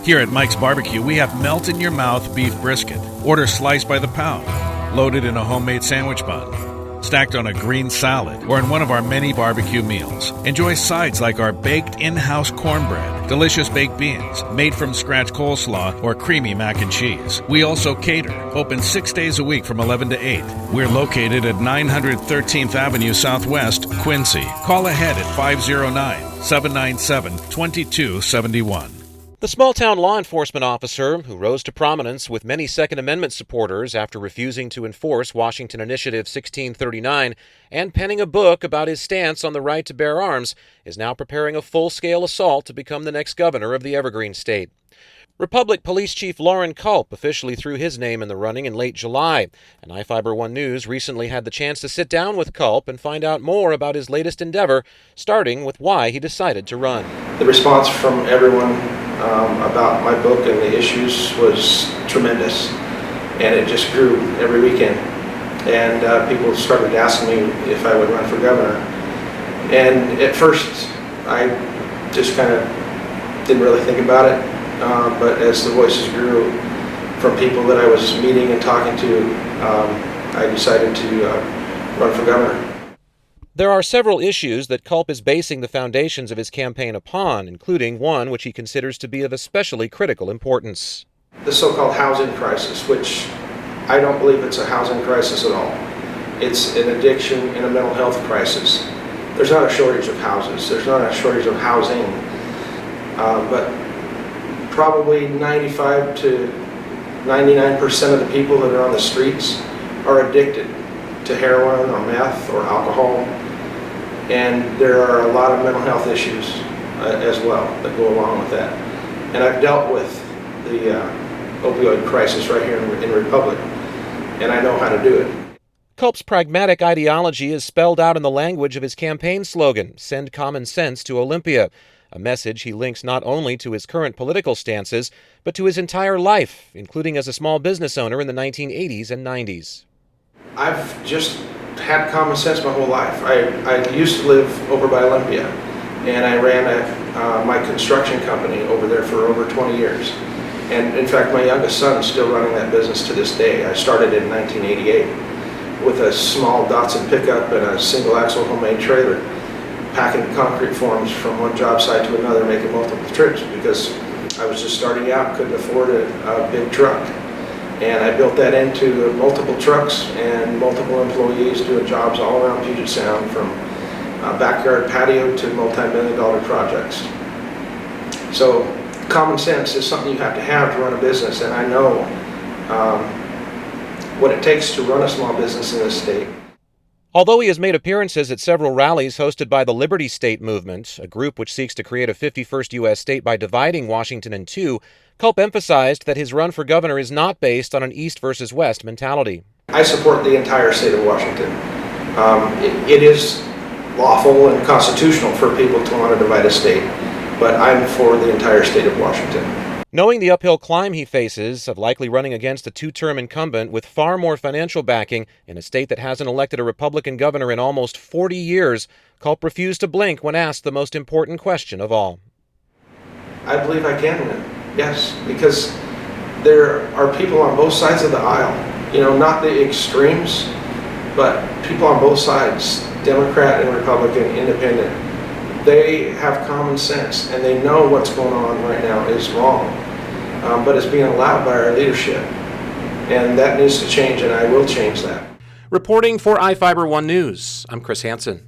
Here at Mike's Barbecue, we have melt-in-your-mouth beef brisket. Order sliced by the pound, loaded in a homemade sandwich bun, stacked on a green salad, or in one of our many barbecue meals. Enjoy sides like our baked in-house cornbread, delicious baked beans, made-from-scratch coleslaw, or creamy mac and cheese. We also cater, open 6 days a week from 11 to 8. We're located at 913th Avenue Southwest, Quincy. Call ahead at 509-797-2271. The small-town law enforcement officer who rose to prominence with many Second Amendment supporters after refusing to enforce Washington Initiative 1639 and penning a book about his stance on the right to bear arms is now preparing a full-scale assault to become the next governor of the Evergreen State. Republic Police Chief Loren Culp officially threw his name in the running in late July, and iFiber One News recently had the chance to sit down with Culp and find out more about his latest endeavor, starting with why he decided to run. The response from everyone about my book and the issues was tremendous, and it just grew every weekend. And people started asking me if I would run for governor. And at first, I just kind of didn't really think about it. But as the voices grew from people that I was meeting and talking to, I decided to run for governor. There are several issues that Culp is basing the foundations of his campaign upon, including one which he considers to be of especially critical importance. The so-called housing crisis, which I don't believe it's a housing crisis at all. It's an addiction and a mental health crisis. There's not a shortage of houses. There's not a shortage of housing. But probably 95 to 99% of the people that are on the streets are addicted to heroin or meth or alcohol, and there are a lot of mental health issues as well that go along with that. And I've dealt with the opioid crisis right here in Republic, and I know how to do it. Culp's pragmatic ideology is spelled out in the language of his campaign slogan, "Send common sense to Olympia," a message he links not only to his current political stances, but to his entire life, including as a small business owner in the 1980s and 90s. I've just had common sense my whole life. I used to live over by Olympia, and I ran my construction company over there for over 20 years. And in fact, my youngest son is still running that business to this day. I started in 1988 with a small Datsun pickup and a single axle homemade trailer, packing concrete forms from one job site to another, making multiple trips because I was just starting out, couldn't afford a big truck. And I built that into multiple trucks and multiple employees doing jobs all around Puget Sound, from backyard patio to multi-million-dollar projects. So common sense is something you have to run a business, and I know what it takes to run a small business in this state. Although he has made appearances at several rallies hosted by the Liberty State Movement, a group which seeks to create a 51st U.S. state by dividing Washington in two, Culp emphasized that his run for governor is not based on an East versus West mentality. I support the entire state of Washington. It is lawful and constitutional for people to want to divide a state, but I'm for the entire state of Washington. Knowing the uphill climb he faces of likely running against a two-term incumbent with far more financial backing in a state that hasn't elected a Republican governor in almost 40 years, Culp refused to blink when asked the most important question of all. I believe I can win, yes, because there are people on both sides of the aisle, not the extremes, but people on both sides, Democrat and Republican, independent. They have common sense, and they know what's going on right now is wrong, but it's being allowed by our leadership, and that needs to change, and I will change that. Reporting for iFiber One News, I'm Chris Hansen.